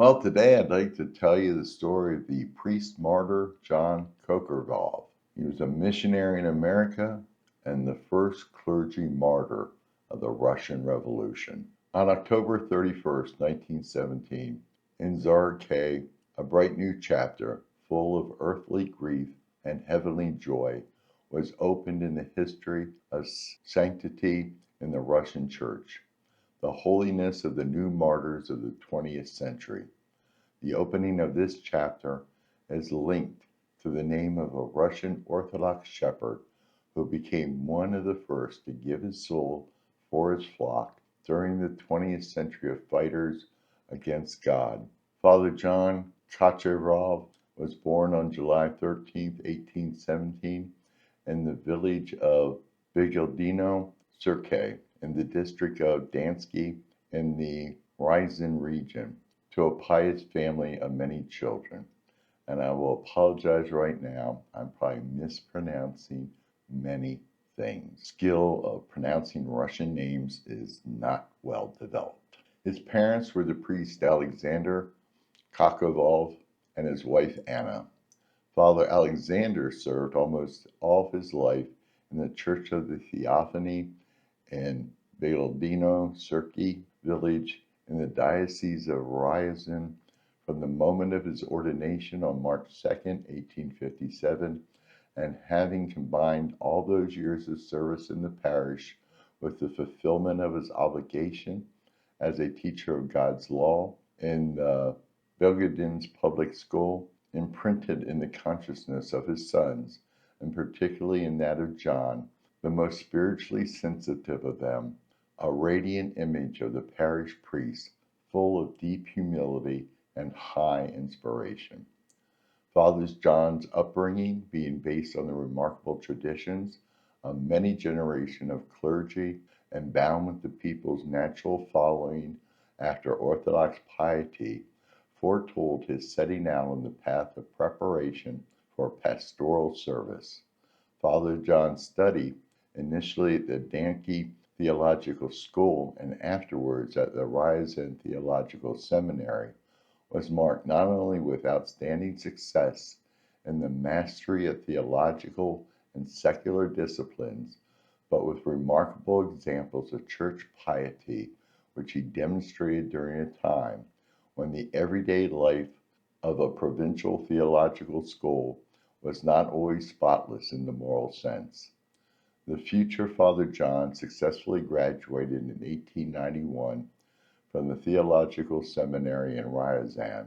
Well, today I'd like to tell you the story of the priest martyr John Kochurov. He was a missionary in America and the first clergy martyr of the Russian Revolution. On October 31st, 1917, in Zarkay, a bright new chapter, full of earthly grief and heavenly joy, was opened in the history of sanctity in the Russian Church, the holiness of the new martyrs of the 20th century. The opening of this chapter is linked to the name of a Russian Orthodox shepherd who became one of the first to give his soul for his flock during the 20th century of fighters against God. Father John Kochurov was born on July 13, 1817, in the village of Vigildino Circe in the district of Dansky in the Ryazan region, to a pious family of many children. And I will apologize right now, I'm probably mispronouncing many things. Skill of pronouncing Russian names is not well developed. His parents were the priest Alexander Kochurov and his wife Anna. Father Alexander served almost all of his life in the Church of the Theophany in Vigildino Circe village in the Diocese of Ryazan from the moment of his ordination on March 2nd, 1857, and having combined all those years of service in the parish with the fulfillment of his obligation as a teacher of God's law in the Belgradin's public school, imprinted in the consciousness of his sons, and particularly in that of John, the most spiritually sensitive of them, a radiant image of the parish priest, full of deep humility and high inspiration. Father John's upbringing being based on the remarkable traditions of many generations of clergy and bound with the people's natural following after Orthodox piety, foretold his setting out on the path of preparation for pastoral service. Father John's study, initially at the Danke Theological School and afterwards at the Ryazan Theological Seminary, was marked not only with outstanding success in the mastery of theological and secular disciplines, but with remarkable examples of church piety which he demonstrated during a time when the everyday life of a provincial theological school was not always spotless in the moral sense. The future Father John successfully graduated in 1891 from the Theological Seminary in Ryazan.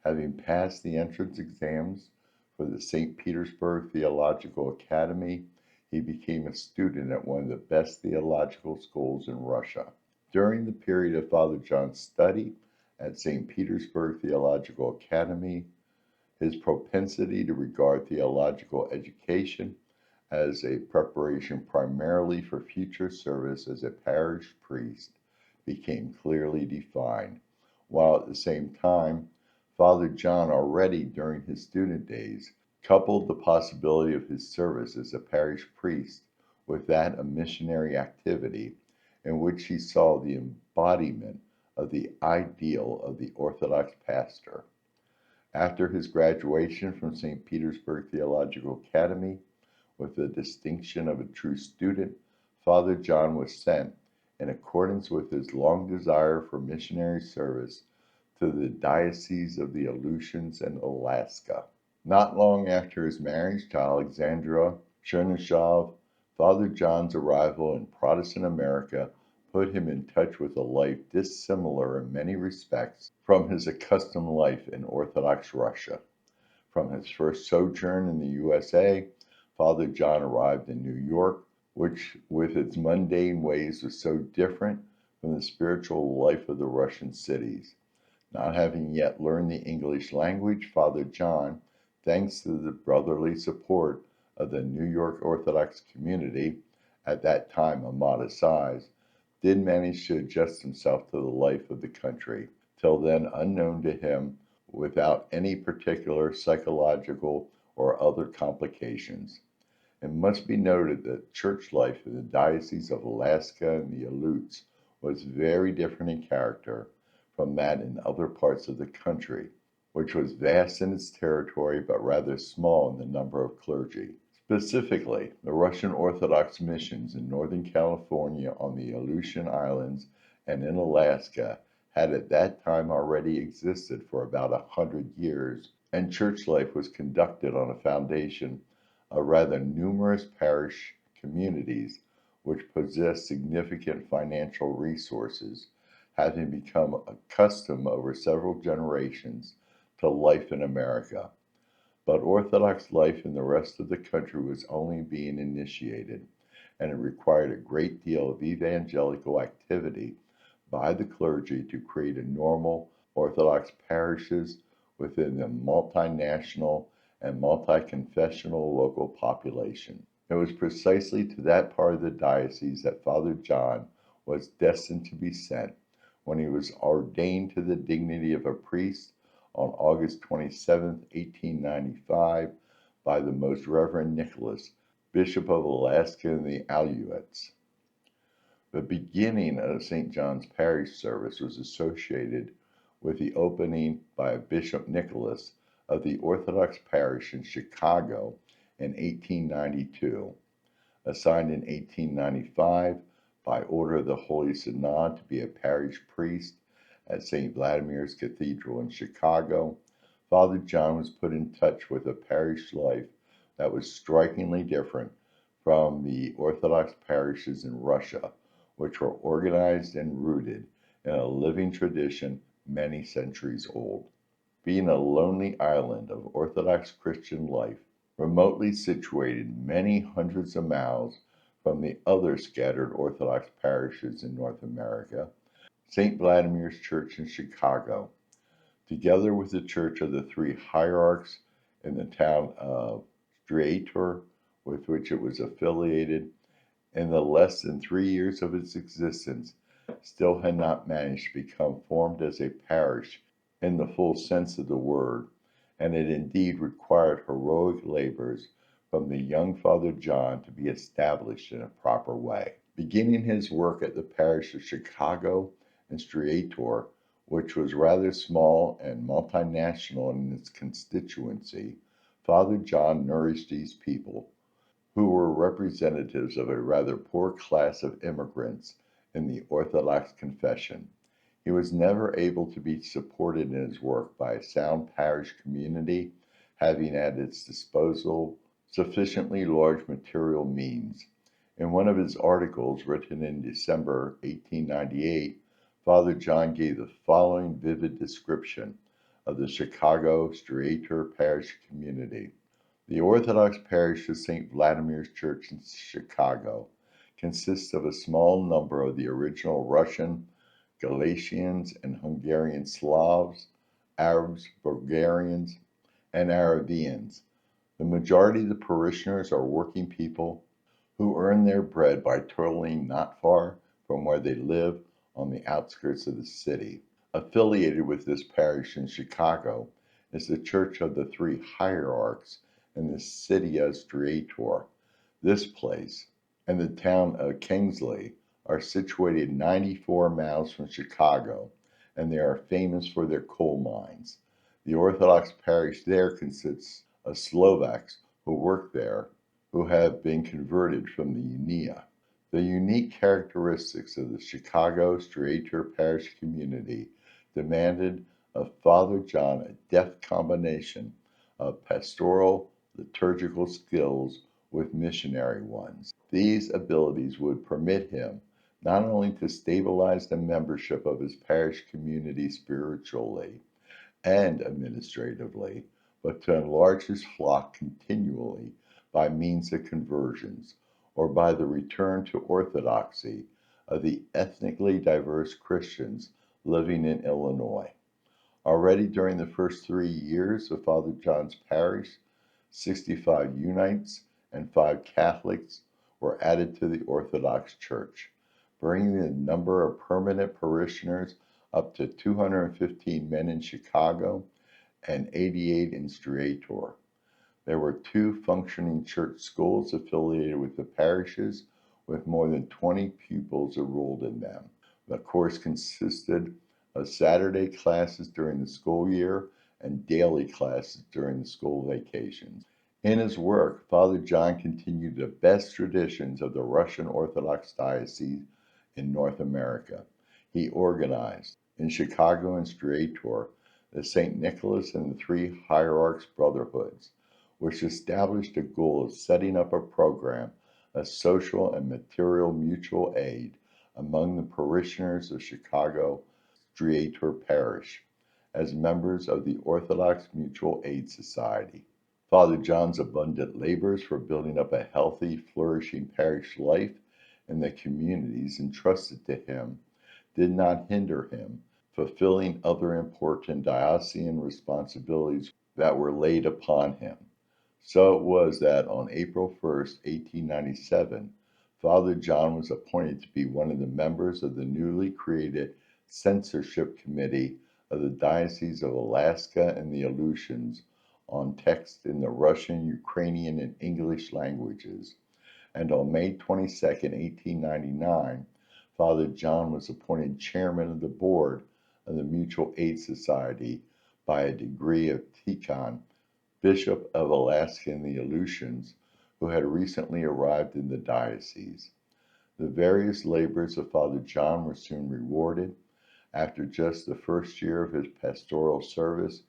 Having passed the entrance exams for the St. Petersburg Theological Academy, he became a student at one of the best theological schools in Russia. During the period of Father John's study at St. Petersburg Theological Academy, his propensity to regard theological education as a preparation primarily for future service as a parish priest became clearly defined, while at the same time, Father John already during his student days coupled the possibility of his service as a parish priest with that of missionary activity, in which he saw the embodiment of the ideal of the Orthodox pastor. After his graduation from St. Petersburg Theological Academy, with the distinction of a true student, Father John was sent, in accordance with his long desire for missionary service, to the Diocese of the Aleutians and Alaska. Not long after his marriage to Alexandra Chernyshov, Father John's arrival in Protestant America put him in touch with a life dissimilar in many respects from his accustomed life in Orthodox Russia. From his first sojourn in the USA, Father John arrived in New York, which with its mundane ways was so different from the spiritual life of the Russian cities. Not having yet learned the English language, Father John, thanks to the brotherly support of the New York Orthodox community, at that time of modest size, did manage to adjust himself to the life of the country, till then unknown to him, without any particular psychological or other complications. It must be noted that church life in the Diocese of Alaska and the Aleutians was very different in character from that in other parts of the country, which was vast in its territory but rather small in the number of clergy. Specifically, the Russian Orthodox missions in Northern California, on the Aleutian Islands, and in Alaska had at that time already existed for about 100 years, and church life was conducted on a foundation of rather numerous parish communities which possessed significant financial resources, having become accustomed over several generations to life in America. But Orthodox life in the rest of the country was only being initiated, and it required a great deal of evangelical activity by the clergy to create a normal Orthodox parishes within the multinational and multi-confessional local population. It was precisely to that part of the diocese that Father John was destined to be sent when he was ordained to the dignity of a priest on August 27, 1895, by the Most Reverend Nicholas, Bishop of Alaska and the Aleutians. The beginning of St. John's Parish service was associated with the opening by Bishop Nicholas of the Orthodox Parish in Chicago in 1892, assigned in 1895 by order of the Holy Synod to be a parish priest at St. Vladimir's Cathedral in Chicago. Father John was put in touch with a parish life that was strikingly different from the Orthodox parishes in Russia, which were organized and rooted in a living tradition many centuries old. Being a lonely island of Orthodox Christian life, remotely situated many hundreds of miles from the other scattered Orthodox parishes in North America, St. Vladimir's Church in Chicago, together with the Church of the Three Hierarchs in the town of Streator, with which it was affiliated, in the less than 3 years of its existence, still had not managed to become formed as a parish in the full sense of the word, and it indeed required heroic labors from the young Father John to be established in a proper way. Beginning his work at the parish of Chicago and Streator, which was rather small and multinational in its constituency, Father John nourished these people, who were representatives of a rather poor class of immigrants in the Orthodox confession. He was never able to be supported in his work by a sound parish community, having at its disposal sufficiently large material means. In one of his articles, written in December 1898, Father John gave the following vivid description of the Chicago Streator parish community. The Orthodox parish of St. Vladimir's Church in Chicago consists of a small number of the original Russian, Galicians, and Hungarian Slavs, Arabs, Bulgarians, and Arabians. The majority of the parishioners are working people who earn their bread by toiling not far from where they live on the outskirts of the city. Affiliated with this parish in Chicago is the Church of the Three Hierarchs in the city of Streator. This place and the town of Kingsley are situated 94 miles from Chicago, and they are famous for their coal mines. The Orthodox parish there consists of Slovaks who work there, who have been converted from the Unia. The unique characteristics of the Chicago Streator parish community demanded of Father John a deft combination of pastoral, liturgical skills with missionary ones. These abilities would permit him not only to stabilize the membership of his parish community spiritually and administratively, but to enlarge his flock continually by means of conversions, or by the return to orthodoxy of the ethnically diverse Christians living in Illinois. Already during the first 3 years of Father John's parish, 65 Unites and 5 Catholics were added to the Orthodox Church, bringing the number of permanent parishioners up to 215 men in Chicago and 88 in Streator. There were 2 functioning church schools affiliated with the parishes, with more than 20 pupils enrolled in them. The course consisted of Saturday classes during the school year and daily classes during the school vacations. In his work, Father John continued the best traditions of the Russian Orthodox diocese in North America. He organized, in Chicago and Streator, the St. Nicholas and the Three Hierarchs Brotherhoods, which established a goal of setting up a program of social and material mutual aid among the parishioners of Chicago Streator Parish as members of the Orthodox Mutual Aid Society. Father John's abundant labors for building up a healthy, flourishing parish life in the communities entrusted to him did not hinder him fulfilling other important diocesan responsibilities that were laid upon him. So it was that on April 1st, 1897, Father John was appointed to be one of the members of the newly created censorship committee of the Diocese of Alaska and the Aleutians on text in the Russian, Ukrainian, and English languages. And on May 22nd, 1899, Father John was appointed chairman of the board of the Mutual Aid Society by a degree of Tikhon, Bishop of Alaska and the Aleutians, who had recently arrived in the diocese. The various labors of Father John were soon rewarded. After just the first year of his pastoral service,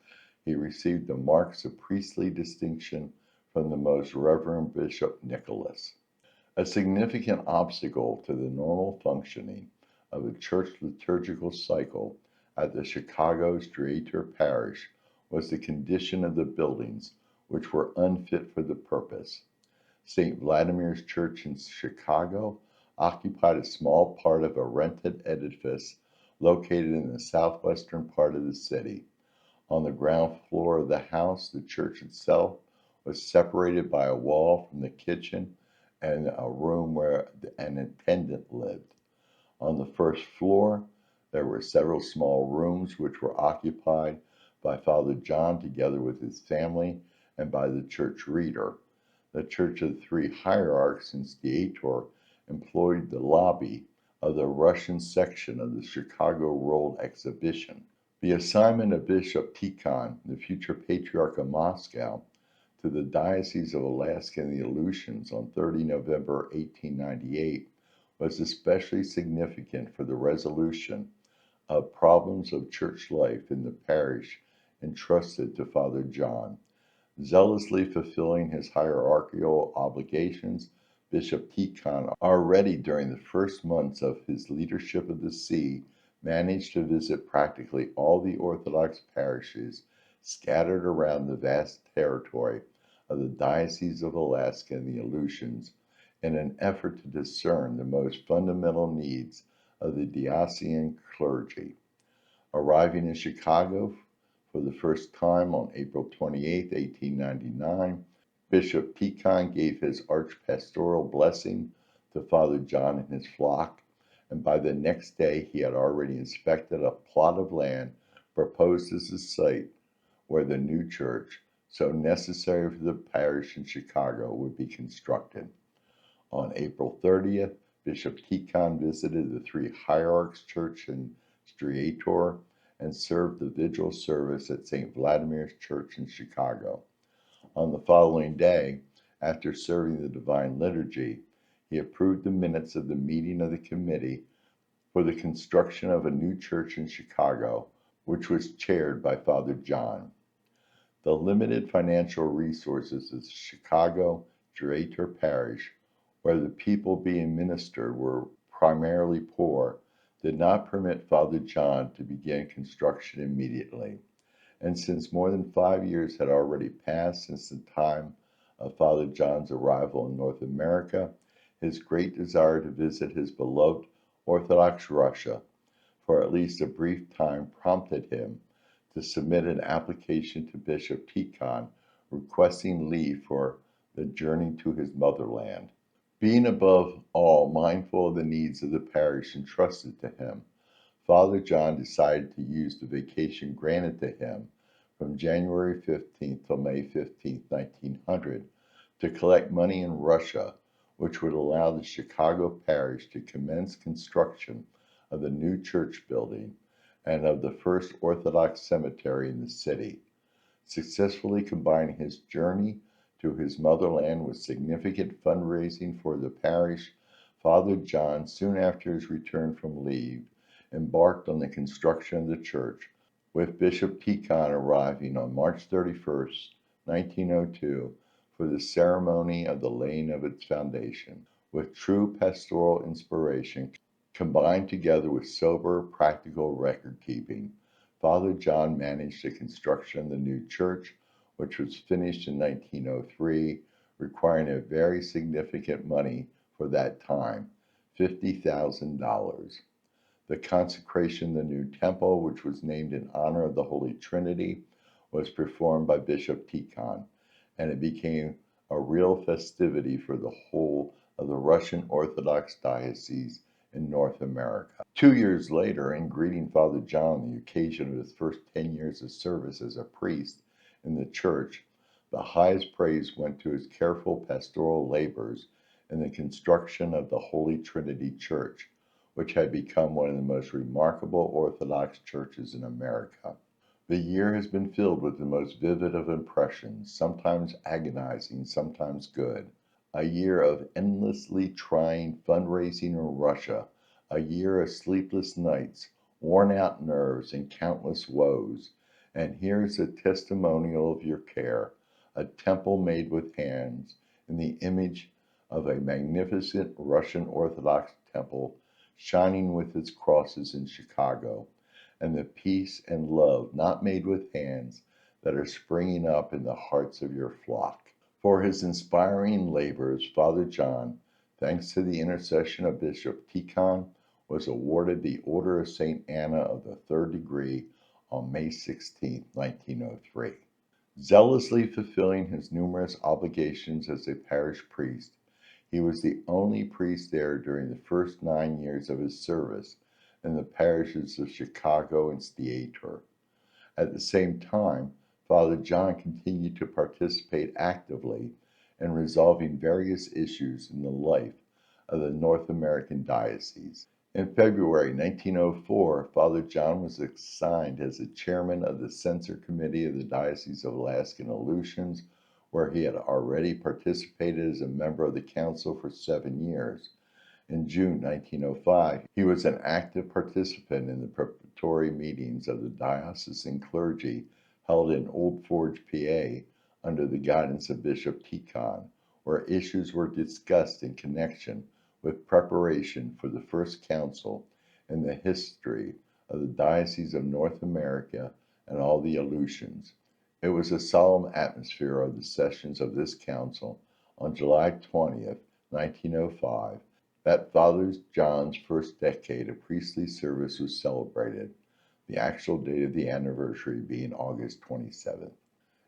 he received the marks of priestly distinction from the Most Reverend Bishop Nicholas. A significant obstacle to the normal functioning of a church liturgical cycle at the Chicago Streator Parish was the condition of the buildings, which were unfit for the purpose. St. Vladimir's Church in Chicago occupied a small part of a rented edifice located in the southwestern part of the city. On the ground floor of the house, the church itself was separated by a wall from the kitchen and a room where an attendant lived. On the first floor, there were several small rooms which were occupied by Father John together with his family and by the church reader. The Church of the Three Hierarchs in Streator employed the lobby of the Russian section of the Chicago World Exhibition. The assignment of Bishop Tikhon, the future Patriarch of Moscow, to the Diocese of Alaska and the Aleutians on 30 November 1898 was especially significant for the resolution of problems of church life in the parish entrusted to Father John. Zealously fulfilling his hierarchical obligations, Bishop Tikhon already during the first months of his leadership of the See managed to visit practically all the Orthodox parishes scattered around the vast territory of the Diocese of Alaska and the Aleutians in an effort to discern the most fundamental needs of the diocesan clergy. Arriving in Chicago for the first time on April 28, 1899, Bishop Tikhon gave his archpastoral blessing to Father John and his flock, and by the next day he had already inspected a plot of land proposed as the site where the new church, so necessary for the parish in Chicago, would be constructed. On April 30th, Bishop Tikhon visited the Three Hierarchs Church in Streator and served the vigil service at St. Vladimir's Church in Chicago. On the following day, after serving the Divine Liturgy, he approved the minutes of the meeting of the committee for the construction of a new church in Chicago, which was chaired by Father John. The limited financial resources of the Chicago Streator Parish, where the people being ministered were primarily poor, did not permit Father John to begin construction immediately. And since more than 5 years had already passed since the time of Father John's arrival in North America, his great desire to visit his beloved Orthodox Russia for at least a brief time prompted him to submit an application to Bishop Tikhon requesting leave for the journey to his motherland. Being above all mindful of the needs of the parish entrusted to him, Father John decided to use the vacation granted to him from January 15th till May 15th, 1900, to collect money in Russia, which would allow the Chicago parish to commence construction of the new church building and of the first Orthodox cemetery in the city, successfully combining his journey to his motherland with significant fundraising for the parish. Father John, soon after his return from leave, embarked on the construction of the church, with Bishop Tikhon arriving on March 31st, 1902, for the ceremony of the laying of its foundation. With true pastoral inspiration combined together with sober, practical record keeping, Father John managed the construction of the new church, which was finished in 1903, requiring a very significant money for that time, $50,000. The consecration of the new temple, which was named in honor of the Holy Trinity, was performed by Bishop Tikhon, and it became a real festivity for the whole of the Russian Orthodox diocese in North America. 2 years later, in greeting Father John on the occasion of his first 10 years of service as a priest in the church, the highest praise went to his careful pastoral labors in the construction of the Holy Trinity Church, which had become one of the most remarkable Orthodox churches in America. The year has been filled with the most vivid of impressions, sometimes agonizing, sometimes good. A year of endlessly trying fundraising in Russia, a year of sleepless nights, worn out nerves, and countless woes. And here is a testimonial of your care, a temple made with hands, in the image of a magnificent Russian Orthodox temple, shining with its crosses in Chicago, and the peace and love not made with hands that are springing up in the hearts of your flock. For his inspiring labors, Father John, thanks to the intercession of Bishop Tikhon, was awarded the Order of St. Anna of the Third Degree on May 16, 1903. Zealously fulfilling his numerous obligations as a parish priest, he was the only priest there during the first 9 years of his service in the parishes of Chicago and Theater. At the same time, Father John continued to participate actively in resolving various issues in the life of the North American diocese. In February 1904, Father John was assigned as the chairman of the Censor Committee of the Diocese of Alaskan Aleutians, where he had already participated as a member of the council for 7 years. In June 1905, he was an active participant in the preparatory meetings of the diocesan clergy held in Old Forge, PA, under the guidance of Bishop Tikhon, where issues were discussed in connection with preparation for the first council in the history of the Diocese of North America and all the Aleutians. It was a solemn atmosphere of the sessions of this council on July 20th, 1905, that Father John's first decade of priestly service was celebrated, the actual date of the anniversary being August 27th.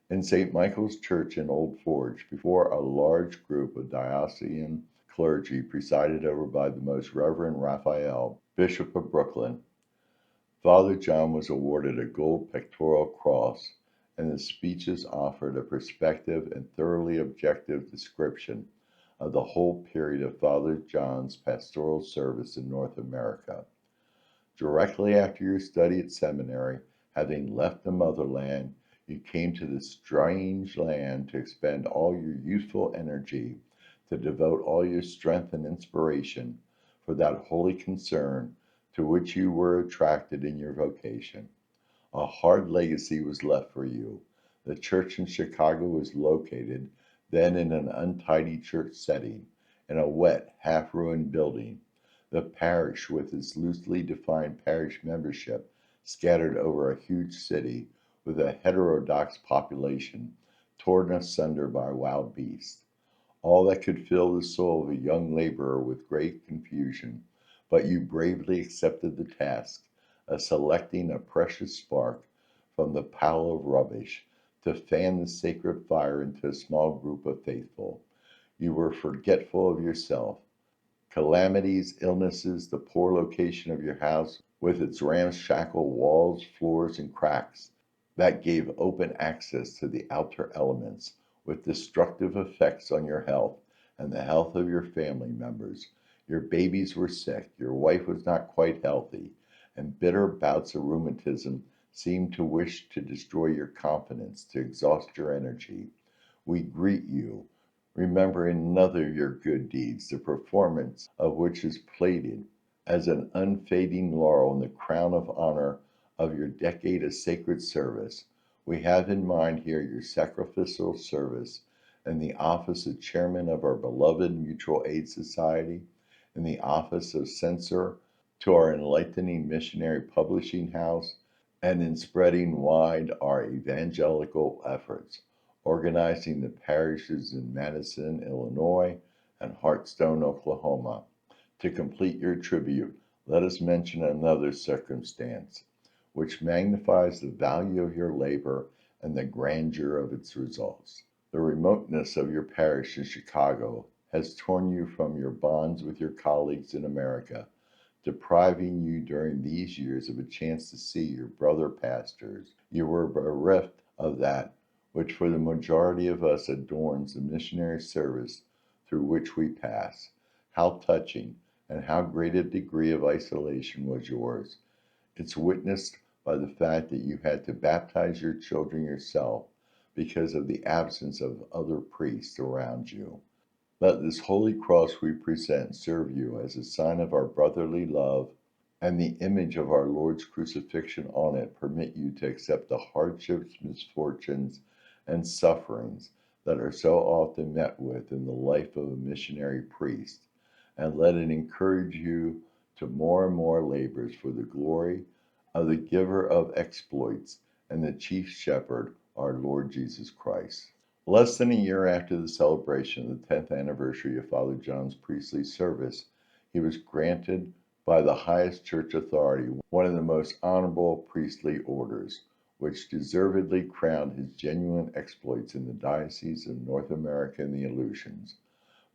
In St. Michael's Church in Old Forge, before a large group of diocesan clergy presided over by the Most Reverend Raphael, Bishop of Brooklyn, Father John was awarded a gold pectoral cross, and the speeches offered a perspective and thoroughly objective description of the whole period of Father John's pastoral service in North America. Directly after your study at seminary, having left the motherland, you came to this strange land to expend all your youthful energy, to devote all your strength and inspiration for that holy concern to which you were attracted in your vocation. A hard legacy was left for you. The church in Chicago was located then in an untidy church setting, in a wet, half-ruined building. The parish, with its loosely defined parish membership, scattered over a huge city, with a heterodox population, torn asunder by wild beasts. All that could fill the soul of a young laborer with great confusion, but you bravely accepted the task of selecting a precious spark from the pile of rubbish to fan the sacred fire into a small group of faithful. You were forgetful of yourself. Calamities, illnesses, the poor location of your house with its ramshackle walls, floors, and cracks that gave open access to the outer elements, with destructive effects on your health and the health of your family members. Your babies were sick, your wife was not quite healthy, and bitter bouts of rheumatism seem to wish to destroy your confidence, to exhaust your energy, we greet you, remembering another of your good deeds, the performance of which is plated as an unfading laurel in the crown of honor of your decade of sacred service. We have in mind here your sacrificial service and the office of chairman of our beloved Mutual Aid Society, and the office of censor to our enlightening missionary publishing house, and in spreading wide our evangelical efforts, organizing the parishes in Madison, Illinois, and Hartstone, Oklahoma. To complete your tribute, let us mention another circumstance which magnifies the value of your labor and the grandeur of its results. The remoteness of your parish in Chicago has torn you from your bonds with your colleagues in America, depriving you during these years of a chance to see your brother pastors. You were bereft of that which for the majority of us adorns the missionary service through which we pass. How touching and how great a degree of isolation was yours! It's witnessed by the fact that you had to baptize your children yourself because of the absence of other priests around you. Let this holy cross we present serve you as a sign of our brotherly love, and the image of our Lord's crucifixion on it permit you to accept the hardships, misfortunes, and sufferings that are so often met with in the life of a missionary priest, and let it encourage you to more and more labors for the glory of the giver of exploits and the chief shepherd, our Lord Jesus Christ. Less than a year after the celebration of the 10th anniversary of Father John's priestly service, he was granted by the highest church authority one of the most honorable priestly orders, which deservedly crowned his genuine exploits in the diocese of North America and the Aleutians.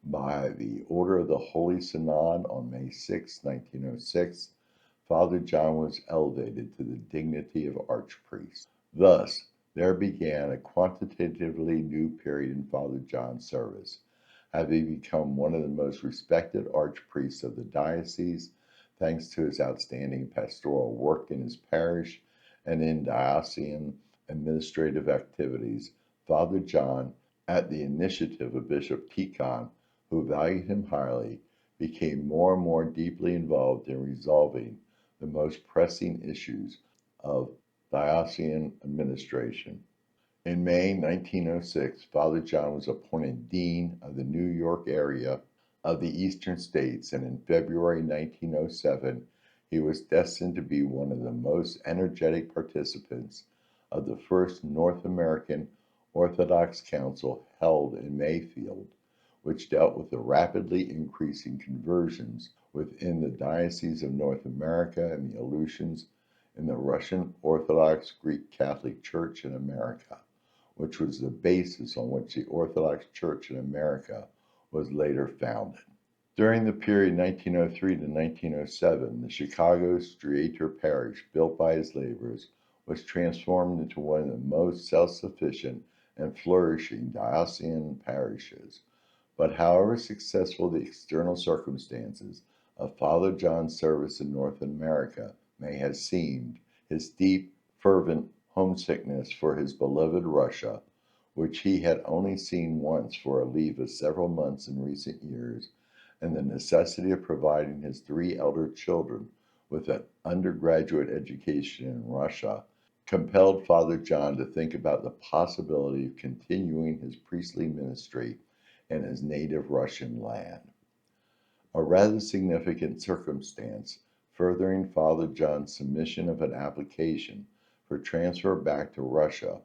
By the order of the Holy Synod on May 6, 1906, Father John was elevated to the dignity of archpriest. Thus, there began a quantitatively new period in Father John's service, having become one of the most respected archpriests of the diocese, thanks to his outstanding pastoral work in his parish and in diocesan administrative activities. Father John, at the initiative of Bishop Kontakion, who valued him highly, became more and more deeply involved in resolving the most pressing issues of diocesan administration. In May 1906, Father John was appointed Dean of the New York area of the Eastern States, and in February 1907, he was destined to be one of the most energetic participants of the first North American Orthodox Council held in Mayfield, which dealt with the rapidly increasing conversions within the Diocese of North America and the Aleutians in the Russian Orthodox Greek Catholic Church in America, which was the basis on which the Orthodox Church in America was later founded. During the period 1903 to 1907, the Chicago Streator Parish, built by his labors, was transformed into one of the most self-sufficient and flourishing diocesan parishes. But however successful the external circumstances of Father John's service in North America may have seemed, his deep, fervent homesickness for his beloved Russia, which he had only seen once for a leave of several months in recent years, and the necessity of providing his three elder children with an undergraduate education in Russia, compelled Father John to think about the possibility of continuing his priestly ministry in his native Russian land. A rather significant circumstance furthering Father John's submission of an application for transfer back to Russia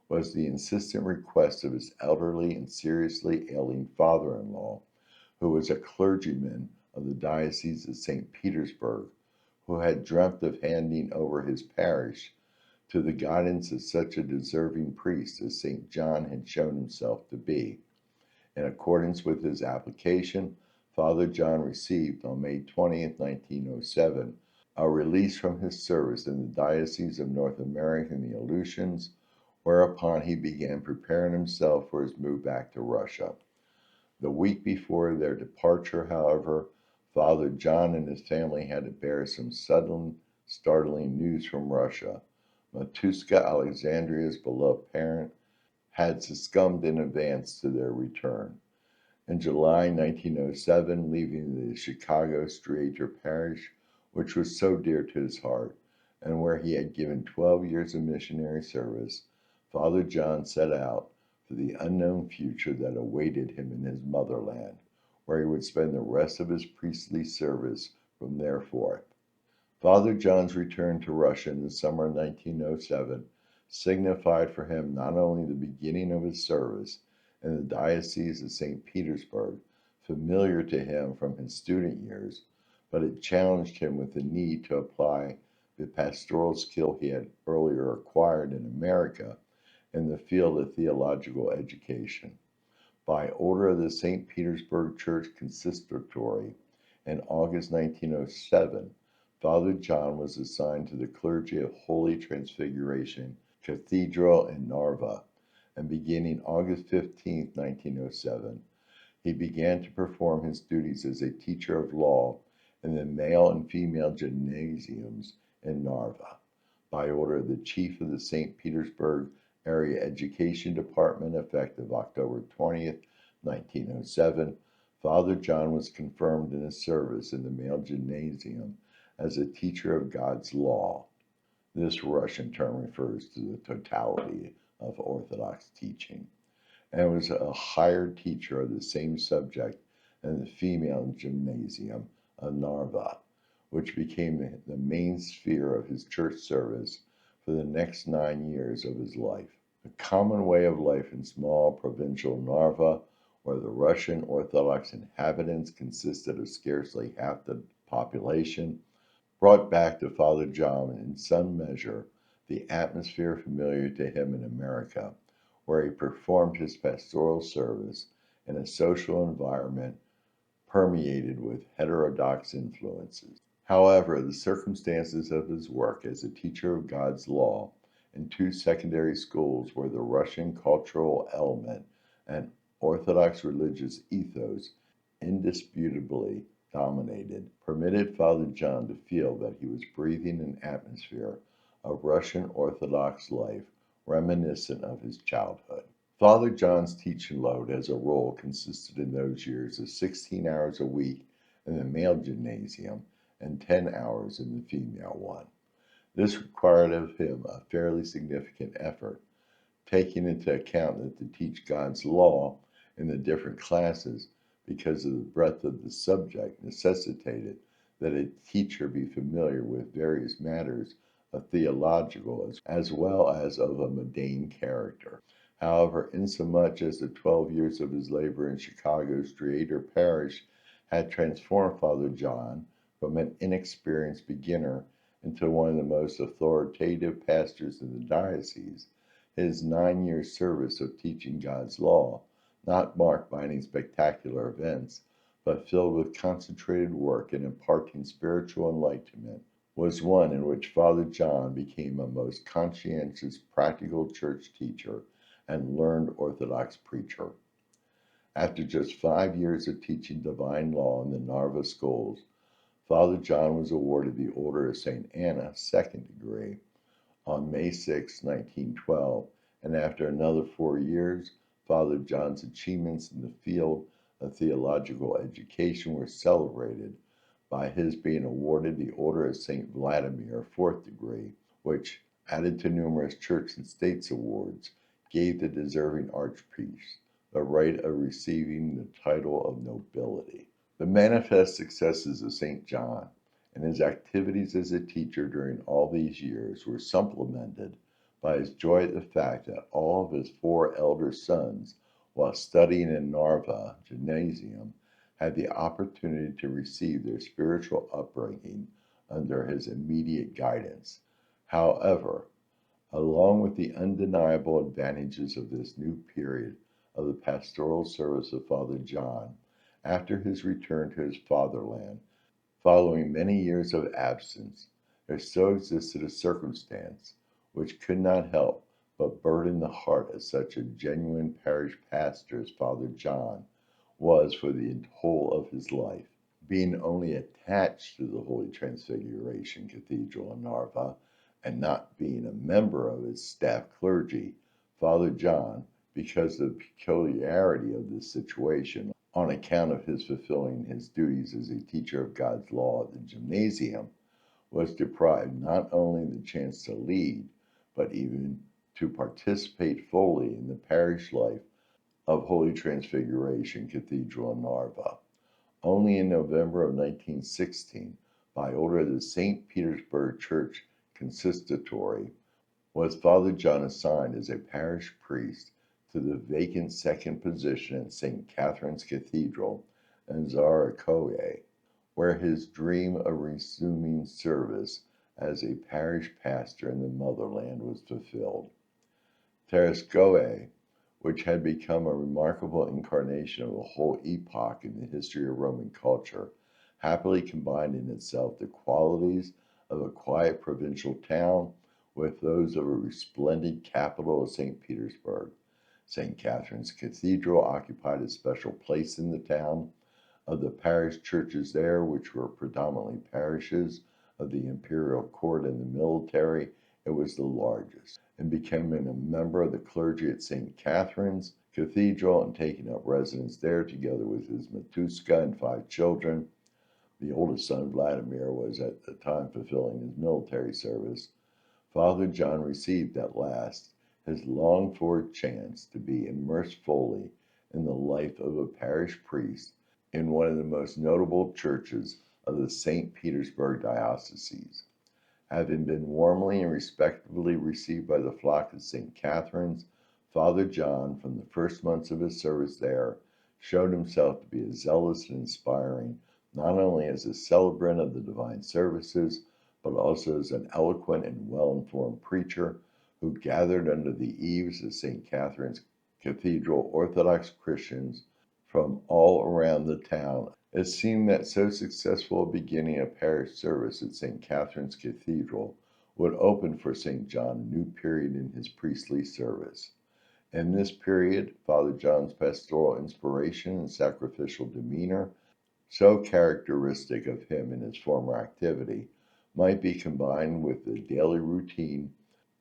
was the insistent request of his elderly and seriously ailing father-in-law, who was a clergyman of the Diocese of St. Petersburg, who had dreamt of handing over his parish to the guidance of such a deserving priest as St. John had shown himself to be. In accordance with his application, Father John received on May 20, 1907, a release from his service in the Diocese of North America and the Aleutians, whereupon he began preparing himself for his move back to Russia. The week before their departure, however, Father John and his family had to bear some sudden startling news from Russia. Matuska, Alexandria's beloved parent, had succumbed in advance to their return. In July 1907, leaving the Chicago Streator parish, which was so dear to his heart, and where he had given 12 years of missionary service, Father John set out for the unknown future that awaited him in his motherland, where he would spend the rest of his priestly service from there forth. Father John's return to Russia in the summer of 1907 signified for him not only the beginning of his service in the Diocese of St. Petersburg, familiar to him from his student years, but it challenged him with the need to apply the pastoral skill he had earlier acquired in America in the field of theological education. By order of the St. Petersburg Church Consistory in August 1907, Father John was assigned to the clergy of Holy Transfiguration Cathedral in Narva, and beginning August 15, 1907, he began to perform his duties as a teacher of law in the male and female gymnasiums in Narva. By order of the chief of the St. Petersburg Area Education Department, effective October 20th, 1907, Father John was confirmed in his service in the male gymnasium as a teacher of God's law. This Russian term refers to the totality of Orthodox teaching, and was a hired teacher of the same subject in the female gymnasium of Narva, which became the main sphere of his church service for the next 9 years of his life. The common way of life in small provincial Narva, where the Russian Orthodox inhabitants consisted of scarcely half the population, brought back to Father John in some measure the atmosphere familiar to him in America, where he performed his pastoral service in a social environment permeated with heterodox influences. However, the circumstances of his work as a teacher of God's law in 2 secondary schools where the Russian cultural element and Orthodox religious ethos indisputably dominated, permitted Father John to feel that he was breathing an atmosphere of Russian Orthodox life reminiscent of his childhood. Father John's teaching load as a rule consisted in those years of 16 hours a week in the male gymnasium and 10 hours in the female one. This required of him a fairly significant effort, taking into account that to teach God's law in the different classes, because of the breadth of the subject, necessitated that a teacher be familiar with various matters of theological as well as of a mundane character. However, insomuch as the 12 years of his labor in Chicago's Streator parish had transformed Father John from an inexperienced beginner into one of the most authoritative pastors in the diocese, his 9 year service of teaching God's law, not marked by any spectacular events, but filled with concentrated work in imparting spiritual enlightenment, was one in which Father John became a most conscientious practical church teacher and learned Orthodox preacher. After just 5 years of teaching divine law in the Narva schools, Father John was awarded the Order of St. Anna, second degree, on May 6, 1912, and after another 4 years, Father John's achievements in the field of theological education were celebrated by his being awarded the Order of St. Vladimir, fourth degree, which, added to numerous church and states awards, gave the deserving archpriest the right of receiving the title of nobility. The manifest successes of St. John and his activities as a teacher during all these years were supplemented by his joy at the fact that all of his 4 elder sons, while studying in Narva Gymnasium, had the opportunity to receive their spiritual upbringing under his immediate guidance. However, along with the undeniable advantages of this new period of the pastoral service of Father John, after his return to his fatherland, following many years of absence, there so existed a circumstance which could not help but burden the heart of such a genuine parish pastor as Father John was for the whole of his life. being only attached to the Holy Transfiguration Cathedral in Narva and not being a member of its staff clergy, Father John, because of the peculiarity of this situation, on account of his fulfilling his duties as a teacher of God's law at the gymnasium, was deprived not only the chance to lead, but even to participate fully in the parish life of Holy Transfiguration Cathedral in Narva. Only in November of 1916, by order of the St. Petersburg Church Consistory, was Father John assigned as a parish priest to the vacant second position at St. Catherine's Cathedral in Zarakoye, where his dream of resuming service as a parish pastor in the motherland was fulfilled. Taraskoe, which had become a remarkable incarnation of a whole epoch in the history of Roman culture, happily combined in itself the qualities of a quiet provincial town with those of a resplendent capital of St. Petersburg. St. Catherine's Cathedral occupied a special place in the town. Of the parish churches there, which were predominantly parishes of the imperial court and the military, it was the largest, and becoming a member of the clergy at St. Catherine's Cathedral and taking up residence there together with his Matuska and 5 children. The oldest son, Vladimir, was at the time fulfilling his military service. Father John received at last his longed-for chance to be immersed fully in the life of a parish priest in one of the most notable churches of the St. Petersburg diocese. Having been warmly and respectfully received by the flock of St. Catherine's, Father John, from the first months of his service there, showed himself to be a zealous and inspiring, not only as a celebrant of the divine services, but also as an eloquent and well-informed preacher who gathered under the eaves of St. Catherine's Cathedral Orthodox Christians from all around the town. It seemed that so successful a beginning of parish service at St. Catherine's Cathedral would open for St. John a new period in his priestly service. In this period, Father John's pastoral inspiration and sacrificial demeanor, so characteristic of him in his former activity, might be combined with the daily routine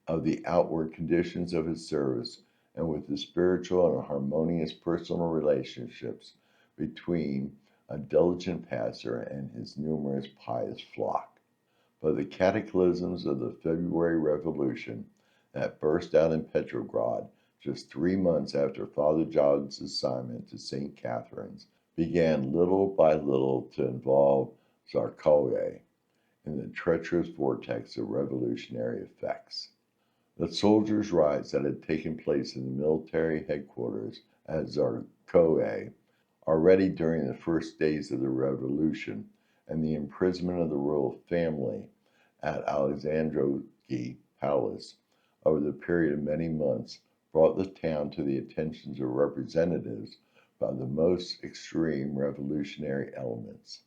of the outward conditions of his service and with the spiritual and harmonious personal relationships between a diligent pastor and his numerous pious flock. But the cataclysms of the February Revolution that burst out in Petrograd just 3 months after Father John's assignment to St. Catherine's began little by little to involve Zarkoye in the treacherous vortex of revolutionary effects. The soldiers' riots that had taken place in the military headquarters at Zarkoye already during the first days of the revolution, and the imprisonment of the royal family at Alexandrovsky Palace over the period of many months, brought the town to the attentions of representatives by the most extreme revolutionary elements.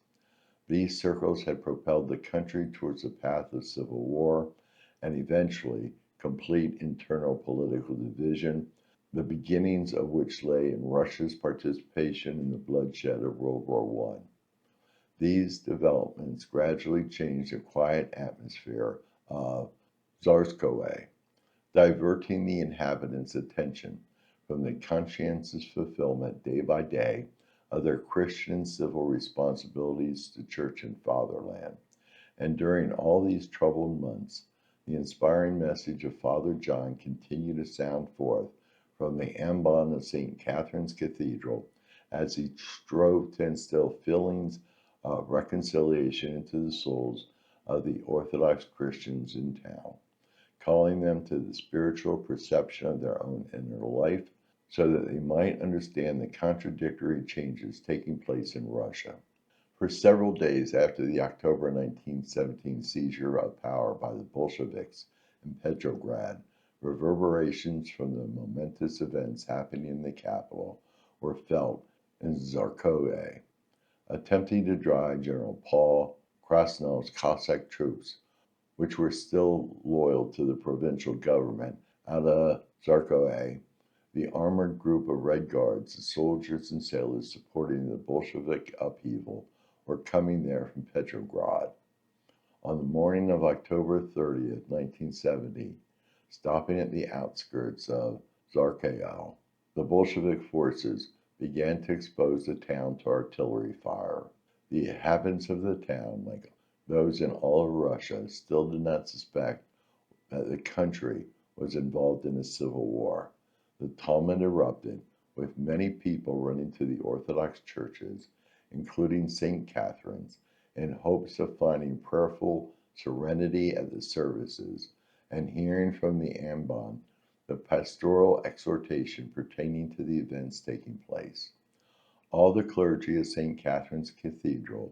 These circles had propelled the country towards the path of civil war and eventually complete internal political division, the beginnings of which lay in Russia's participation in the bloodshed of World War I. These developments gradually changed the quiet atmosphere of Zarskoye, diverting the inhabitants' attention from the conscientious fulfillment day by day of their Christian civil responsibilities to church and fatherland. And during all these troubled months, the inspiring message of Father John continued to sound forth from the ambon of St. Catherine's Cathedral as he strove to instill feelings of reconciliation into the souls of the Orthodox Christians in town, calling them to the spiritual perception of their own inner life so that they might understand the contradictory changes taking place in Russia. For several days after the October 1917 seizure of power by the Bolsheviks in Petrograd, reverberations from the momentous events happening in the capital were felt in Zarkoye, attempting to drive General Paul Krasnov's Cossack troops, which were still loyal to the provincial government, out of Zarkoye. The armored group of Red Guards, the soldiers and sailors supporting the Bolshevik upheaval, were coming there from Petrograd. On the morning of October 30th, 1970, stopping at the outskirts of Zarkayal, the Bolshevik forces began to expose the town to artillery fire. The inhabitants of the town, like those in all of Russia, still did not suspect that the country was involved in a civil war. The tumult erupted, with many people running to the Orthodox churches, including St. Catherine's, in hopes of finding prayerful serenity at the services and hearing from the ambon the pastoral exhortation pertaining to the events taking place. All the clergy of St. Catherine's Cathedral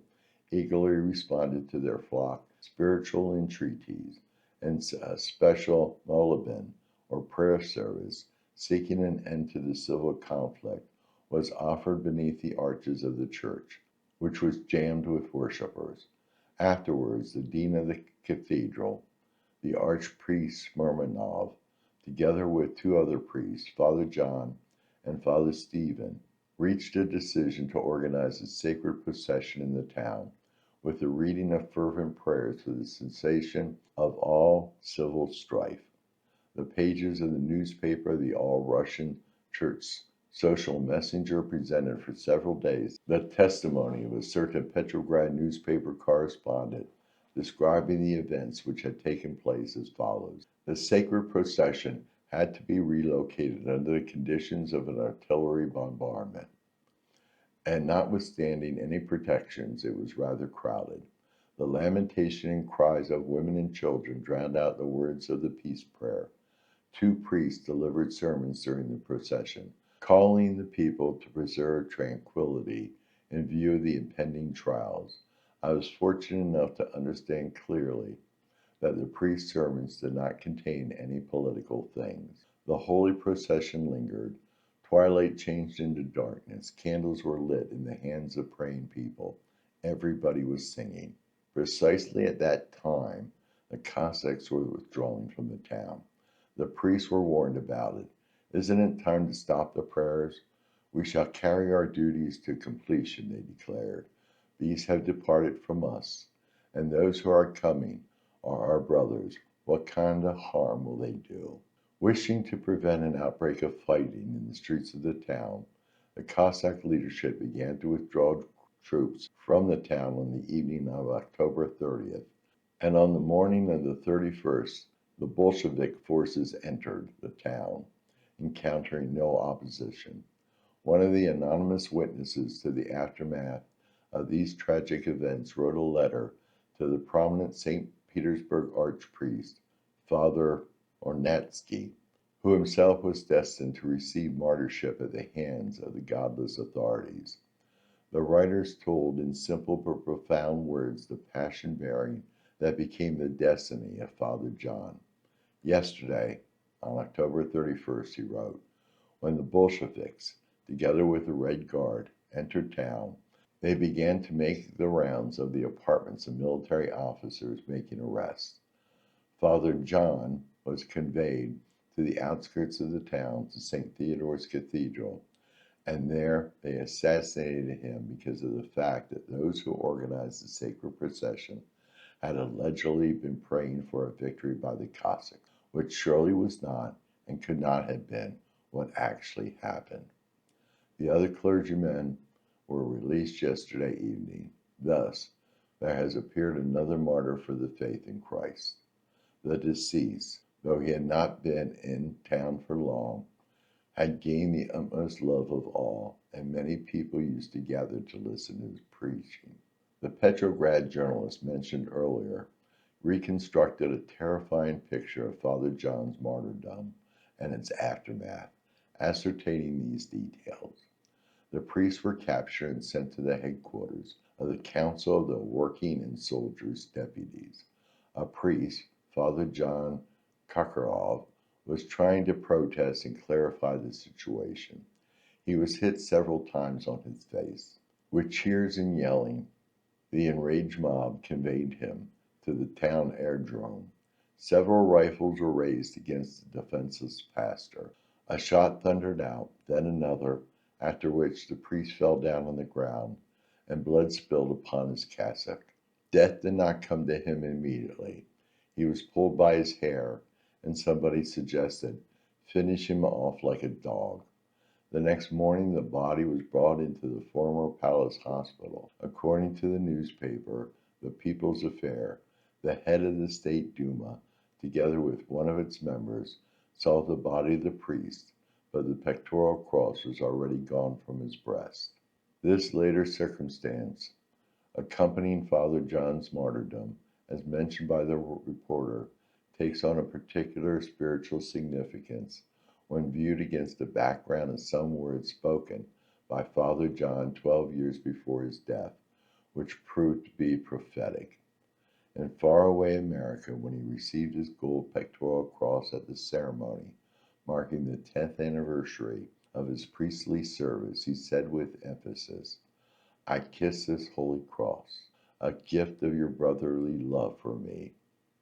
eagerly responded to their flock spiritual entreaties, and a special moleben, or prayer service, seeking an end to the civil conflict, was offered beneath the arches of the church, which was jammed with worshippers. Afterwards, the dean of the cathedral, the Archpriest Smirnov, together with two other priests, Father John and Father Stephen, reached a decision to organize a sacred procession in the town, with the reading of fervent prayers for the cessation of all civil strife. The pages of the newspaper, the All-Russian Church Social Messenger, presented for several days the testimony of a certain Petrograd newspaper correspondent, describing the events which had taken place as follows. The sacred procession had to be relocated under the conditions of an artillery bombardment, and notwithstanding any protections, it was rather crowded. The lamentation and cries of women and children drowned out the words of the peace prayer. Two priests delivered sermons during the procession, calling the people to preserve tranquility in view of the impending trials. I was fortunate enough to understand clearly that the priest's sermons did not contain any political things. The holy procession lingered. Twilight changed into darkness. Candles were lit in the hands of praying people. Everybody was singing. Precisely at that time, the Cossacks were withdrawing from the town. The priests were warned about it. Isn't it time to stop the prayers? We shall carry our duties to completion, they declared. These have departed from us, and those who are coming are our brothers. What kind of harm will they do? Wishing to prevent an outbreak of fighting in the streets of the town, the Cossack leadership began to withdraw troops from the town on the evening of October 30th, and on the morning of the 31st, the Bolshevik forces entered the town, encountering no opposition. One of the anonymous witnesses to the aftermath of these tragic events wrote a letter to the prominent St. Petersburg archpriest, Father Ornatsky, who himself was destined to receive martyrship at the hands of the godless authorities. The writers told in simple but profound words the passion-bearing that became the destiny of Father John. Yesterday, on October 31st, he wrote, when the Bolsheviks, together with the Red Guard, entered town, they began to make the rounds of the apartments of military officers making arrests. Father John was conveyed to the outskirts of the town to St. Theodore's Cathedral, and there they assassinated him because of the fact that those who organized the sacred procession had allegedly been praying for a victory by the Cossacks, which surely was not and could not have been what actually happened. The other clergymen were released yesterday evening. Thus, there has appeared another martyr for the faith in Christ. The deceased, though he had not been in town for long, had gained the utmost love of all, and many people used to gather to listen to his preaching. The Petrograd journalist mentioned earlier reconstructed a terrifying picture of Father John's martyrdom and its aftermath, ascertaining these details. The priests were captured and sent to the headquarters of the Council of the Working and Soldiers' Deputies. A priest, Father John Kochurov, was trying to protest and clarify the situation. He was hit several times on his face. With cheers and yelling, the enraged mob conveyed him to the town airdrome. Several rifles were raised against the defenseless pastor. A shot thundered out, then another, after which the priest fell down on the ground, and blood spilled upon his cassock. Death did not come to him immediately. He was pulled by his hair, and somebody suggested, "Finish him off like a dog." The next morning, the body was brought into the former palace hospital. According to the newspaper, The People's Affair, the head of the State Duma, together with one of its members, saw the body of the priest, but the pectoral cross was already gone from his breast. This later circumstance, accompanying Father John's martyrdom, as mentioned by the reporter, takes on a particular spiritual significance when viewed against the background of some words spoken by Father John 12 years before his death, which proved to be prophetic. In faraway America, when he received his gold pectoral cross at the ceremony marking the 10th anniversary of his priestly service, he said with emphasis, "I kiss this holy cross, a gift of your brotherly love for me.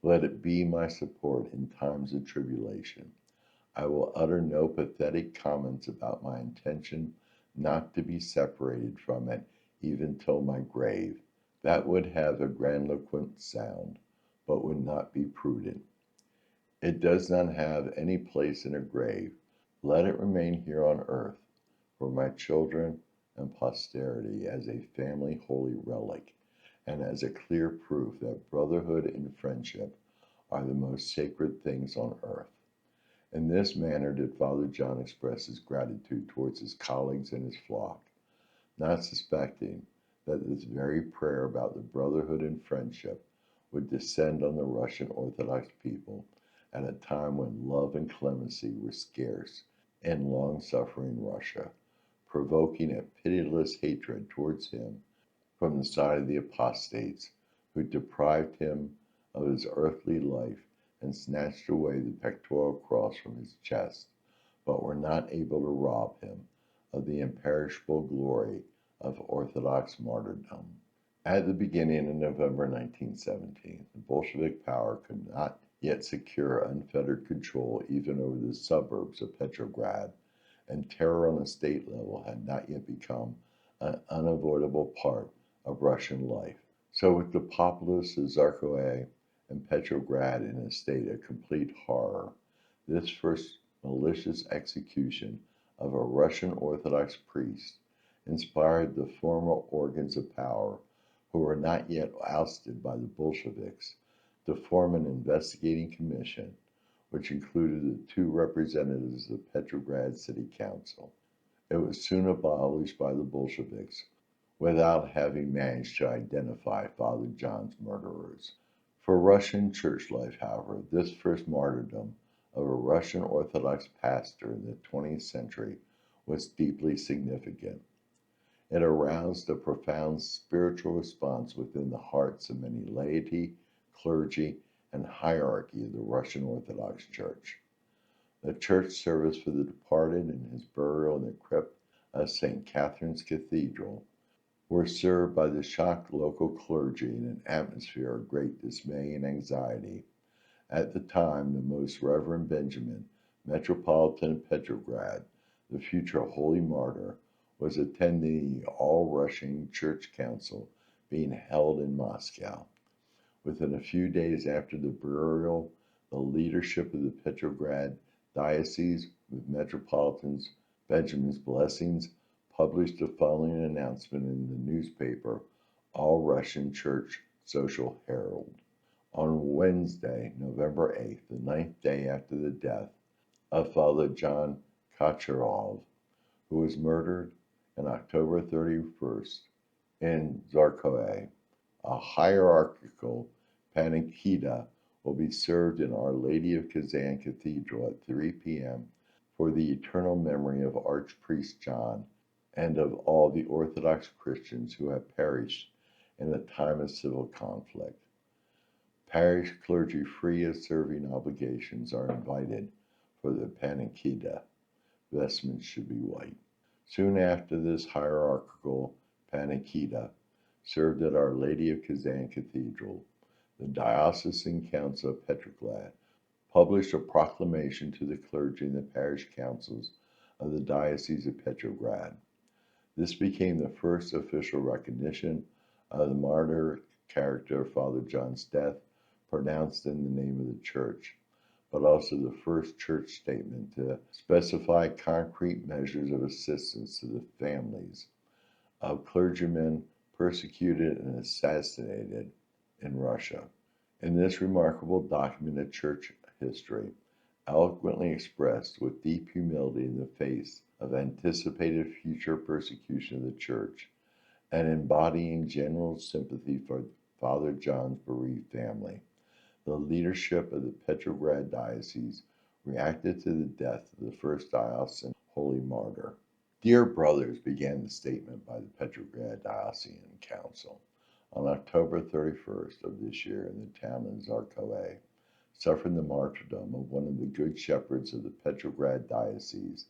Let it be my support in times of tribulation. I will utter no pathetic comments about my intention not to be separated from it even till my grave. That would have a grandiloquent sound, but would not be prudent. It does not have any place in a grave. Let it remain here on earth for my children and posterity as a family holy relic, and as a clear proof that brotherhood and friendship are the most sacred things on earth." In this manner did Father John express his gratitude towards his colleagues and his flock, not suspecting that this very prayer about the brotherhood and friendship would descend on the Russian Orthodox people at a time when love and clemency were scarce in long-suffering Russia, provoking a pitiless hatred towards him from the side of the apostates, who deprived him of his earthly life and snatched away the pectoral cross from his chest, but were not able to rob him of the imperishable glory of Orthodox martyrdom. At the beginning of November 1917, the Bolshevik power could not yet secure unfettered control even over the suburbs of Petrograd, and terror on a state level had not yet become an unavoidable part of Russian life. So with the populace of Zarkoe and Petrograd in a state of complete horror, this first malicious execution of a Russian Orthodox priest inspired the former organs of power, who were not yet ousted by the Bolsheviks, to form an investigating commission, which included the two representatives of the Petrograd City Council. It was soon abolished by the Bolsheviks, without having managed to identify Father John's murderers. For Russian church life, however, this first martyrdom of a Russian Orthodox pastor in the 20th century was deeply significant. It aroused a profound spiritual response within the hearts of many laity, clergy, and hierarchy of the Russian Orthodox Church. The church service for the departed and his burial in the crypt of St. Catherine's Cathedral were served by the shocked local clergy in an atmosphere of great dismay and anxiety. At the time, the Most Reverend Benjamin, Metropolitan of Petrograd, the future holy martyr, was attending the all-Russian Church Council being held in Moscow. Within a few days after the burial, the leadership of the Petrograd diocese, with Metropolitan Benjamin's blessings, published the following announcement in the newspaper All Russian Church Social Herald. On Wednesday, November 8th, the ninth day after the death of Father John Kochurov, who was murdered on October 31st in Zarkoe, a hierarchical panakida will be served in Our Lady of Kazan Cathedral at 3 p.m. for the eternal memory of Archpriest John and of all the Orthodox Christians who have perished in a time of civil conflict. Parish clergy free of serving obligations are invited for the panakida. Vestments should be white. Soon after this hierarchical panakida, served at Our Lady of Kazan Cathedral, the Diocesan Council of Petrograd published a proclamation to the clergy and the parish councils of the Diocese of Petrograd. This became the first official recognition of the martyr character of Father John's death, pronounced in the name of the Church, but also the first church statement to specify concrete measures of assistance to the families of clergymen persecuted and assassinated in Russia. In this remarkable document of church history, eloquently expressed with deep humility in the face of anticipated future persecution of the Church, and embodying general sympathy for Father John's bereaved family, the leadership of the Petrograd Diocese reacted to the death of the first diocesan holy martyr. Dear brothers, began the statement by the Petrograd Diocesan Council on October 31st of this year in the town of Zarkoe, suffering the martyrdom of one of the good shepherds of the Petrograd Diocese,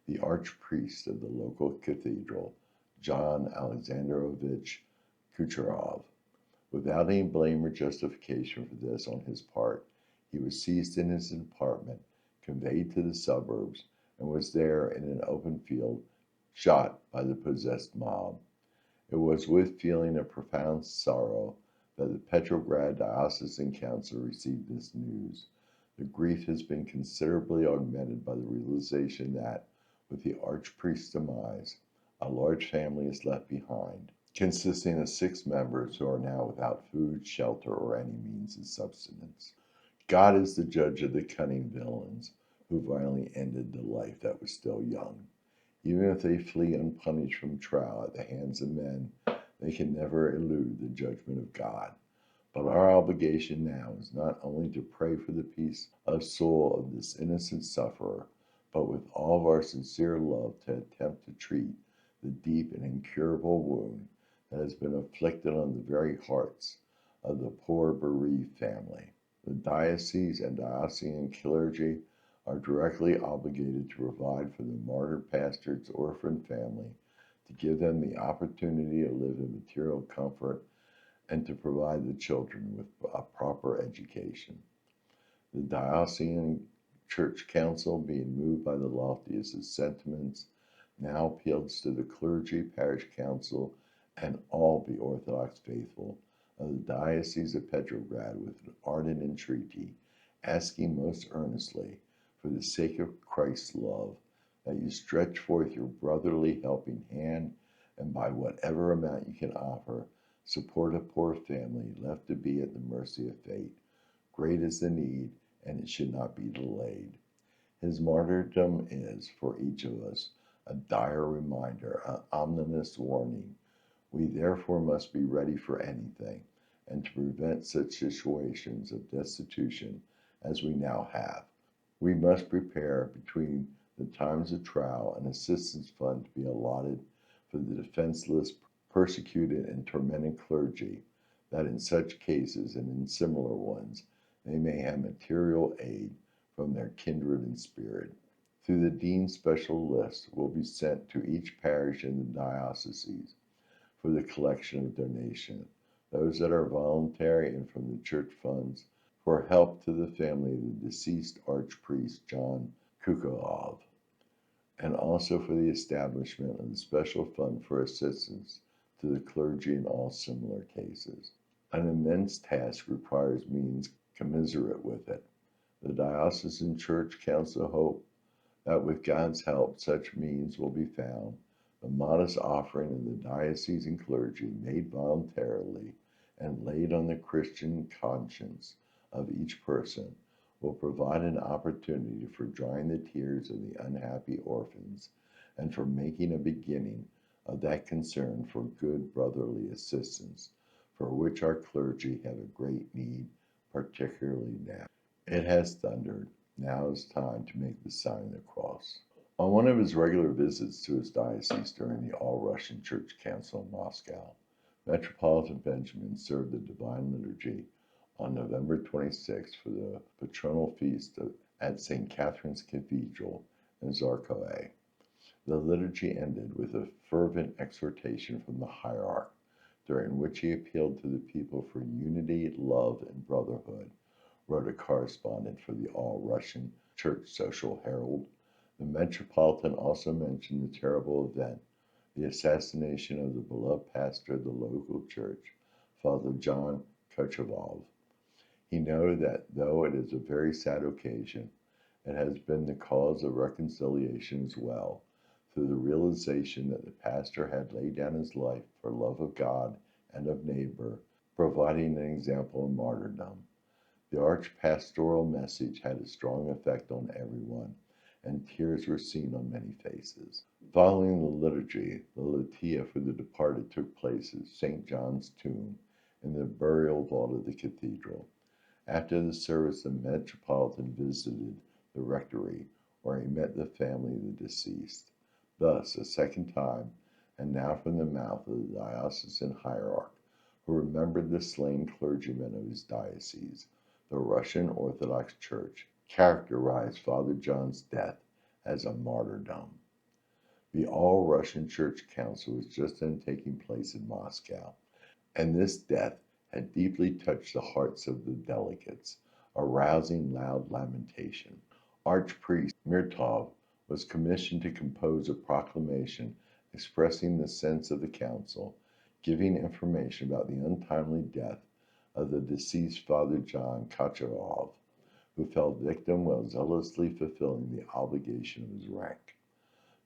the archpriest of the local cathedral, John Alexandrovich Kochurov. Without any blame or justification for this on his part, he was seized in his apartment, conveyed to the suburbs, and was there in an open field, shot by the possessed mob. It was with feeling of profound sorrow that the Petrograd Diocesan Council received this news. The grief has been considerably augmented by the realization that, with the archpriest's demise, a large family is left behind, consisting of 6 members who are now without food, shelter, or any means of subsistence. God is the judge of the cunning villains who violently ended the life that was still young. Even if they flee unpunished from trial at the hands of men, they can never elude the judgment of God. But our obligation now is not only to pray for the peace of soul of this innocent sufferer, but with all of our sincere love to attempt to treat the deep and incurable wound that has been inflicted on the very hearts of the poor bereaved family. The diocese and diocesan clergy are directly obligated to provide for the martyred pastor's orphan family, to give them the opportunity to live in material comfort, and to provide the children with a proper education. The Diocesan Church Council, being moved by the loftiest of sentiments, now appeals to the clergy, parish council, and all the Orthodox faithful of the Diocese of Petrograd with an ardent entreaty, asking most earnestly, for the sake of Christ's love, that you stretch forth your brotherly helping hand, and by whatever amount you can offer, support a poor family left to be at the mercy of fate. Great is the need, and it should not be delayed. His martyrdom is, for each of us, a dire reminder, an ominous warning. We therefore must be ready for anything, and to prevent such situations of destitution as we now have, we must prepare between the times of trial an assistance fund to be allotted for the defenseless, persecuted, and tormented clergy, that in such cases and in similar ones they may have material aid from their kindred in spirit. Through the Dean's special list will be sent to each parish in the diocese for the collection of donations, those that are voluntary and from the church funds, for help to the family of the deceased archpriest John Kochurov, and also for the establishment of the special fund for assistance to the clergy in all similar cases. An immense task requires means commensurate with it. The Diocesan Church Council hope that with God's help such means will be found. The modest offering of the diocesan clergy, made voluntarily and laid on the Christian conscience of each person, will provide an opportunity for drying the tears of the unhappy orphans, and for making a beginning of that concern for good brotherly assistance, for which our clergy have a great need, particularly now. It has thundered. Now is time to make the sign of the cross. On one of his regular visits to his diocese during the All-Russian Church Council in Moscow, Metropolitan Benjamin served the Divine Liturgy on November 26th for the patronal feast at St. Catherine's Cathedral in Zarkoe. The liturgy ended with a fervent exhortation from the hierarch, during which he appealed to the people for unity, love, and brotherhood, wrote a correspondent for the All-Russian Church Social Herald. The Metropolitan also mentioned the terrible event, the assassination of the beloved pastor of the local church, Father John Kochurov. He noted that though it is a very sad occasion, it has been the cause of reconciliation as well, through the realization that the pastor had laid down his life for love of God and of neighbor, providing an example of martyrdom. The arch-pastoral message had a strong effect on everyone, and tears were seen on many faces. Following the liturgy, the Latia for the departed took place at St. John's tomb in the burial vault of the cathedral. After the service, the Metropolitan visited the rectory, where he met the family of the deceased. Thus, a second time, and now from the mouth of the diocesan hierarch, who remembered the slain clergymen of his diocese, the Russian Orthodox Church characterized Father John's death as a martyrdom. The All-Russian Church Council was just then taking place in Moscow, and this death had deeply touched the hearts of the delegates, arousing loud lamentation. Archpriest Mirtov was commissioned to compose a proclamation expressing the sense of the council, giving information about the untimely death of the deceased Father John Kochurov, who fell victim while zealously fulfilling the obligation of his rank.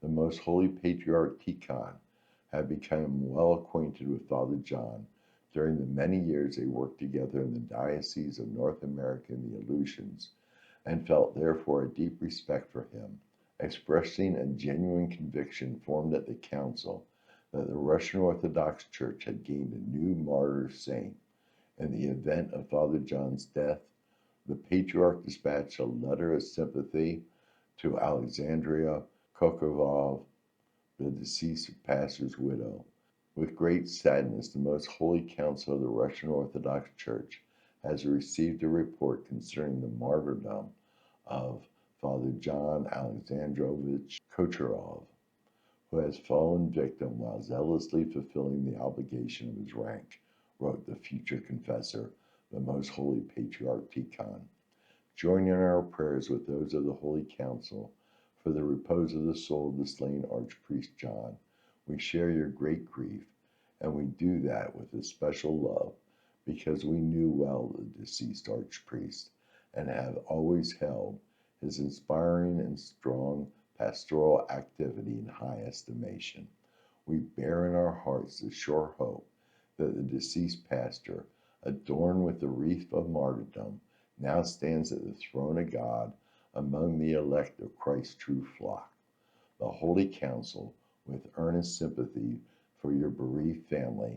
The Most Holy Patriarch Tikhon had become well acquainted with Father John during the many years they worked together in the Diocese of North America and the Aleutians, and felt therefore a deep respect for him, expressing a genuine conviction formed at the council that the Russian Orthodox Church had gained a new martyr saint. In the event of Father John's death, the Patriarch dispatched a letter of sympathy to Alexandria Kochurov, the deceased pastor's widow. With great sadness, the Most Holy Council of the Russian Orthodox Church has received a report concerning the martyrdom of Father John Alexandrovich Kochurov, who has fallen victim while zealously fulfilling the obligation of his rank, wrote the future confessor, the Most Holy Patriarch Tikhon. Join in our prayers with those of the Holy Council for the repose of the soul of the slain Archpriest John. We share your great grief, and we do that with a special love, because we knew well the deceased Archpriest, and have always held his inspiring and strong pastoral activity in high estimation. We bear in our hearts the sure hope that the deceased pastor, adorned with the wreath of martyrdom, now stands at the throne of God among the elect of Christ's true flock. The Holy Council, with earnest sympathy for your bereaved family,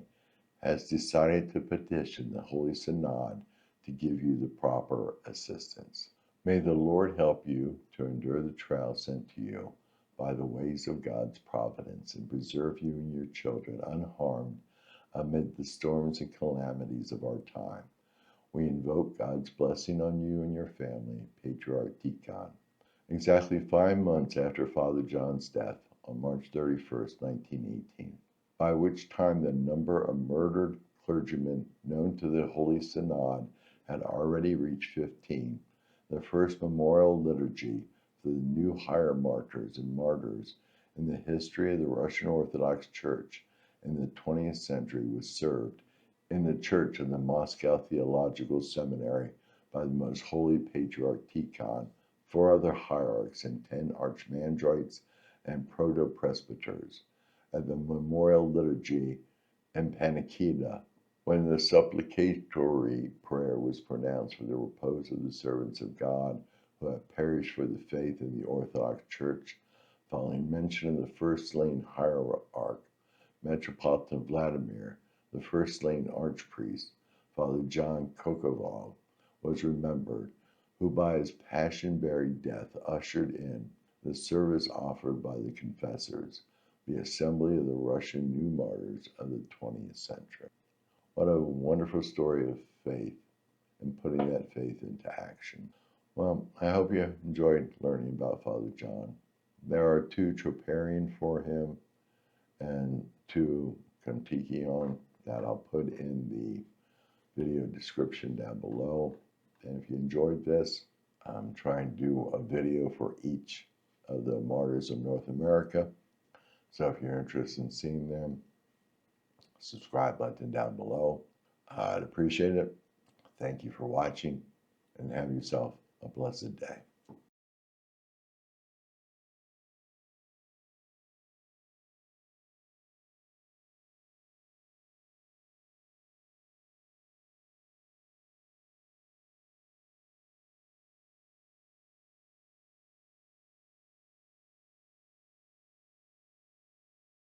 has decided to petition the Holy Synod to give you the proper assistance. May the Lord help you to endure the trial sent to you by the ways of God's providence, and preserve you and your children unharmed amid the storms and calamities of our time. We invoke God's blessing on you and your family, Patriarch Tikhon. Exactly 5 months after Father John's death, on March 31st, 1918, by which time the number of murdered clergymen known to the Holy Synod had already reached 15, the first memorial liturgy for the new hieromartyrs and martyrs in the history of the Russian Orthodox Church in the 20th century was served in the church of the Moscow Theological Seminary by the Most Holy Patriarch Tikhon, 4 other hierarchs, and 10 archimandrites and proto-presbyters. At the memorial liturgy in Panakida, when the supplicatory prayer was pronounced for the repose of the servants of God who have perished for the faith in the Orthodox Church, following mention of the first slain hierarch, Metropolitan Vladimir, the first slain archpriest, Father John Kochurov, was remembered, who by his passion-buried death ushered in the service offered by the confessors, the assembly of the Russian new martyrs of the 20th century. What a wonderful story of faith and putting that faith into action. Well, I hope you enjoyed learning about Father John. There are 2 Troparion for him and 2 Kontakion that I'll put in the video description down below. And if you enjoyed this, I'm trying to do a video for each of the martyrs of North America. So if you're interested in seeing them, subscribe button down below. I'd appreciate it. Thank you for watching, and have yourself a blessed day.